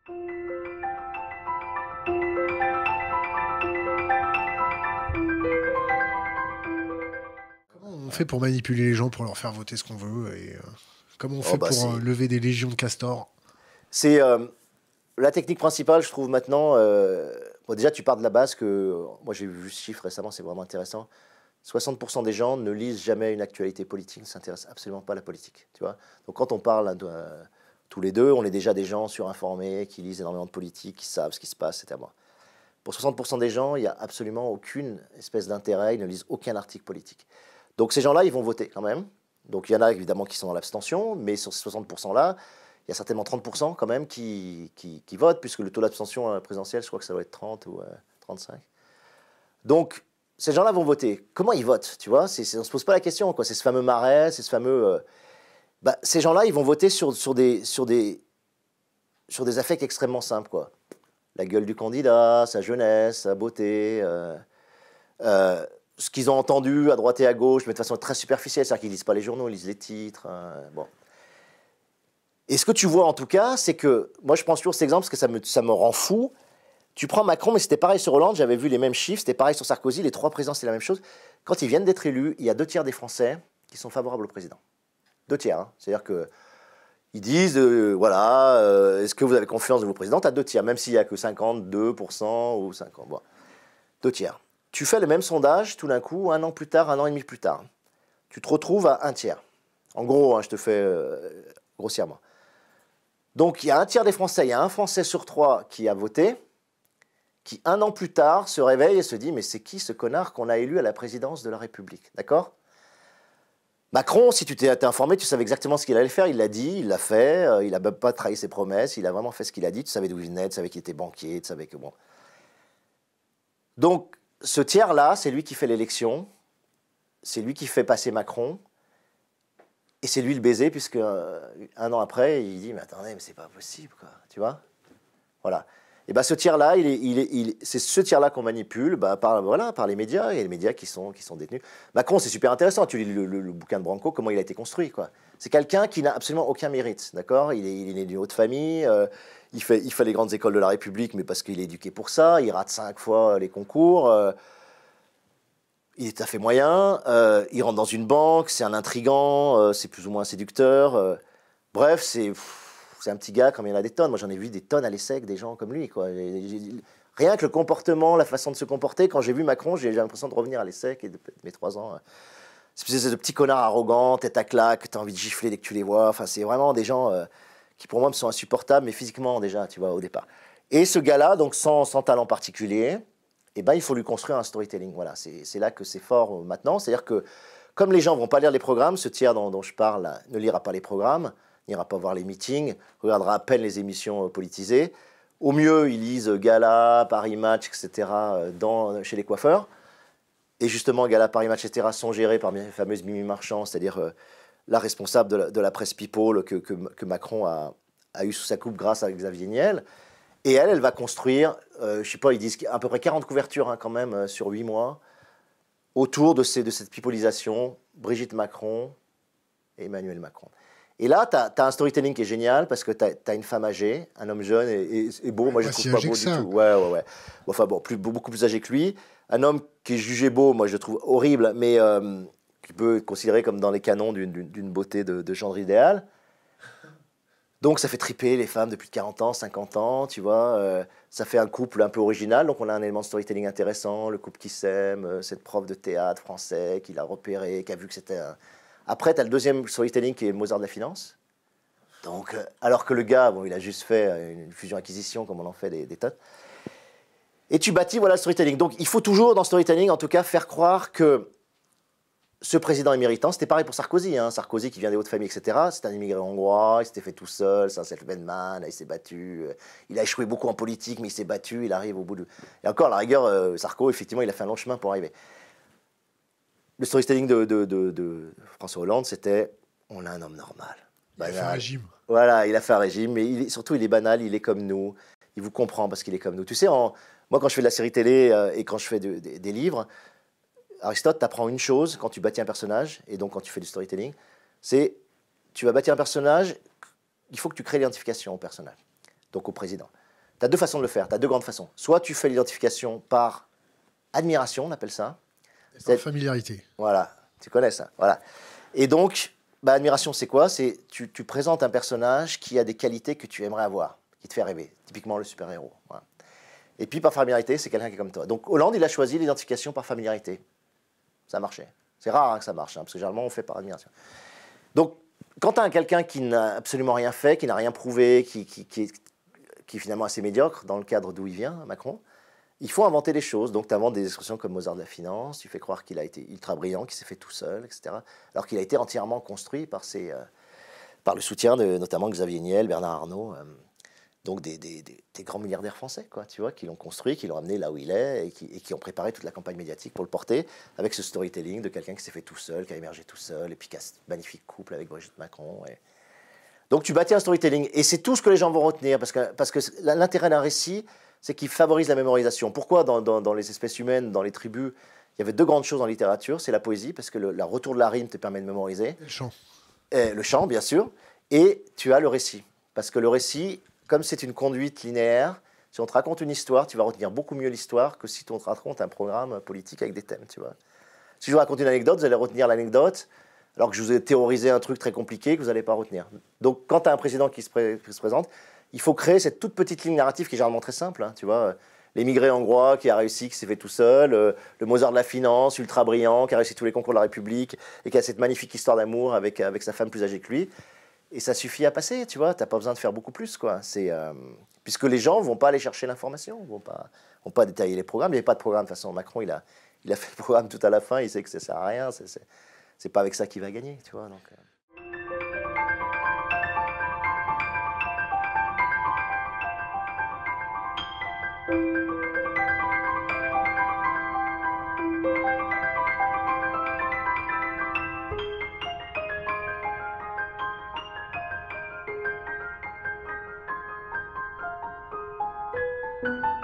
Comment on fait pour manipuler les gens, pour leur faire voter ce qu'on veut et comment on Oh, fait bah, pour lever des légions de castors? c'est la technique principale, je trouve maintenant. Bon, déjà, tu pars de la base que moi j'ai vu ce chiffre récemment, c'est vraiment intéressant. 60% des gens ne lisent jamais une actualité politique, ne s'intéressent absolument pas à la politique. Tu vois. Donc quand on parle tous les deux, on est déjà des gens surinformés, qui lisent énormément de politique, qui savent ce qui se passe, etc. Bon. Pour 60% des gens, il n'y a absolument aucune espèce d'intérêt, ils ne lisent aucun article politique. Donc ces gens-là, ils vont voter quand même. Donc il y en a évidemment qui sont dans l'abstention, mais sur ces 60%-là, il y a certainement 30% quand même qui votent, puisque le taux d'abstention présidentiel, je crois que ça doit être 30 ou 35. Donc ces gens-là vont voter. Comment ils votent, tu vois? On ne se pose pas la question, quoi. C'est ce fameux Marais, c'est ce fameux... ces gens-là, ils vont voter sur des affects extrêmement simples, quoi. La gueule du candidat, sa jeunesse, sa beauté, ce qu'ils ont entendu à droite et à gauche, mais de façon très superficielle, c'est-à-dire qu'ils lisent pas les journaux, ils lisent les titres. Bon. Et ce que tu vois en tout cas, c'est que, moi je prends toujours cet exemple parce que ça me rend fou. Tu prends Macron, mais c'était pareil sur Hollande, j'avais vu les mêmes chiffres, c'était pareil sur Sarkozy, les trois présidents c'est la même chose. Quand ils viennent d'être élus, il y a 2 tiers des Français qui sont favorables au président. 2 tiers, hein. C'est-à-dire que ils disent, voilà, est-ce que vous avez confiance de vos présidents? Tu as 2 tiers, même s'il n'y a que 52% ou 50%. Bon. 2 tiers. Tu fais le même sondage, tout d'un coup, 1 an plus tard, 1 an et demi plus tard. Tu te retrouves à 1 tiers. En gros, hein, je te fais grossièrement. Donc, il y a 1 tiers des Français, il y a un Français sur 3 qui a voté, qui 1 an plus tard se réveille et se dit, mais c'est qui ce connard qu'on a élu à la présidence de la République? D'accord? Macron, si tu t'es informé, tu savais exactement ce qu'il allait faire, il l'a dit, il l'a fait, il n'a même pas trahi ses promesses, il a vraiment fait ce qu'il a dit, tu savais d'où il venait, tu savais qu'il était banquier, tu savais que bon. Donc, ce tiers-là, c'est lui qui fait l'élection, c'est lui qui fait passer Macron, et c'est lui le baiser, puisque 1 an après, il dit, mais attendez, mais c'est pas possible, quoi, tu vois? Voilà. Et bien ce tiers-là, c'est ce tiers-là qu'on manipule par les médias, et les médias qui sont détenus. Macron, c'est super intéressant, tu lis le bouquin de Branco, comment il a été construit, quoi. C'est quelqu'un qui n'a absolument aucun mérite, d'accord? Il est né d'une haute famille, il fait les grandes écoles de la République, mais parce qu'il est éduqué pour ça, il rate 5 fois les concours, il est tout à fait moyen, il rentre dans une banque, c'est un intrigant, c'est plus ou moins un séducteur, bref, c'est un petit gars comme il y en a des tonnes. Moi, j'en ai vu des tonnes à l'ESSEC, des gens comme lui, quoi. Rien que le comportement, la façon de se comporter, quand j'ai vu Macron, j'ai l'impression de revenir à l'ESSEC et de mes 3 ans. C'est de petits connards arrogants, tête à claque, t'as envie de gifler dès que tu les vois. Enfin, c'est vraiment des gens qui, pour moi, me sont insupportables, mais physiquement, déjà, tu vois, au départ. Et ce gars-là, donc sans talent particulier, eh ben, il faut lui construire un storytelling. Voilà, c'est là que c'est fort maintenant. C'est-à-dire que, comme les gens ne vont pas lire les programmes, ce tiers dont je parle là, ne lira pas les programmes, n'ira pas voir les meetings, regardera à peine les émissions politisées. Au mieux, ils lisent Gala, Paris Match, etc. Chez les coiffeurs. Et justement, Gala, Paris Match, etc. sont gérés par les fameuses Mimi Marchand, c'est-à-dire la responsable de la presse People que Macron a eu sous sa coupe grâce à Xavier Niel. Et elle va construire, je ne sais pas, ils disent à peu près 40 couvertures hein, quand même sur 8 mois, autour de cette pipolisation, Brigitte Macron et Emmanuel Macron. Et là, tu as un storytelling qui est génial parce que tu as une femme âgée, un homme jeune et beau. Moi, je ne trouve pas beau du tout. Ouais. Enfin bon, beaucoup plus âgé que lui. Un homme qui est jugé beau, moi, je le trouve horrible, mais qui peut être considéré comme dans les canons d'une beauté de gendre idéal. Donc, ça fait triper les femmes de plus de 40 ans, 50 ans, tu vois. Ça fait un couple un peu original. Donc, on a un élément de storytelling intéressant. Le couple qui s'aime, cette prof de théâtre français qui l'a repéré, qui a vu que c'était un... Après, tu as le deuxième storytelling qui est Mozart de la finance. Donc, alors que le gars, bon, il a juste fait une fusion-acquisition, comme on en fait des tonnes. Et tu bâtis, voilà, le storytelling. Donc, il faut toujours, dans le storytelling, en tout cas, faire croire que ce président est méritant. C'était pareil pour Sarkozy. Hein. Sarkozy, qui vient des hautes familles, etc. C'est un immigré hongrois, il s'était fait tout seul, c'est un self-made man, il s'est battu. Il a échoué beaucoup en politique, mais il s'est battu, il arrive au bout de... Et encore, à la rigueur, Sarko, effectivement, il a fait un long chemin pour arriver. Le storytelling de François Hollande, c'était on a un homme normal. Il a fait un régime. Voilà, il a fait un régime, mais surtout, il est banal, il est comme nous. Il vous comprend parce qu'il est comme nous. Tu sais, moi, quand je fais de la série télé et quand je fais des livres, Aristote t'apprend une chose quand tu bâtis un personnage, et donc quand tu fais du storytelling, c'est tu vas bâtir un personnage, il faut que tu crées l'identification au personnage. donc au président. Tu as deux façons de le faire, tu as deux grandes façons. Soit tu fais l'identification par admiration, on appelle ça. Par familiarité. Voilà, tu connais ça. Voilà. Et donc, bah, admiration, c'est quoi? C'est tu présentes un personnage qui a des qualités que tu aimerais avoir, qui te fait rêver. Typiquement le super-héros. Voilà. Et puis par familiarité, c'est quelqu'un qui est comme toi. Donc Hollande, il a choisi l'identification par familiarité. Ça a marché. C'est rare que ça marche, parce que généralement on fait par admiration. Donc quand tu as quelqu'un qui n'a absolument rien fait, qui n'a rien prouvé, qui est finalement assez médiocre dans le cadre d'où il vient, Macron, il faut inventer des choses. Donc, tu inventes des expressions comme Mozart de la finance, tu fais croire qu'il a été ultra brillant, qu'il s'est fait tout seul, etc. Alors qu'il a été entièrement construit par le soutien de notamment Xavier Niel, Bernard Arnault, donc des grands milliardaires français, quoi, tu vois, qui l'ont construit, qui l'ont amené là où il est et qui ont préparé toute la campagne médiatique pour le porter avec ce storytelling de quelqu'un qui s'est fait tout seul, qui a émergé tout seul, et puis qui a ce magnifique couple avec Brigitte Macron. Donc, tu bâtis un storytelling. Et c'est tout ce que les gens vont retenir, parce que l'intérêt d'un récit, c'est qu'il favorise la mémorisation. Pourquoi dans les espèces humaines, dans les tribus, il y avait deux grandes choses en littérature, c'est la poésie, parce que le retour de la rime te permet de mémoriser. Le chant. Le chant, bien sûr. Et tu as le récit. Parce que le récit, comme c'est une conduite linéaire, si on te raconte une histoire, tu vas retenir beaucoup mieux l'histoire que si on te raconte un programme politique avec des thèmes, tu vois. Si je vous raconte une anecdote, vous allez retenir l'anecdote, alors que je vous ai théorisé un truc très compliqué que vous n'allez pas retenir. Donc, quand tu as un président qui se présente, il faut créer cette toute petite ligne narrative qui est généralement très simple, hein, tu vois. L'émigré hongrois qui a réussi, qui s'est fait tout seul, le Mozart de la finance, ultra brillant, qui a réussi tous les concours de la République et qui a cette magnifique histoire d'amour avec sa femme plus âgée que lui. Et ça suffit à passer, tu vois. Tu n'as pas besoin de faire beaucoup plus, quoi. Puisque les gens ne vont pas aller chercher l'information, ne vont pas détailler les programmes. Il n'y avait pas de programme. De toute façon, Macron, il a fait le programme tout à la fin. Il sait que ça ne sert à rien. C'est pas avec ça qu'il va gagner, tu vois. Donc, Thank you.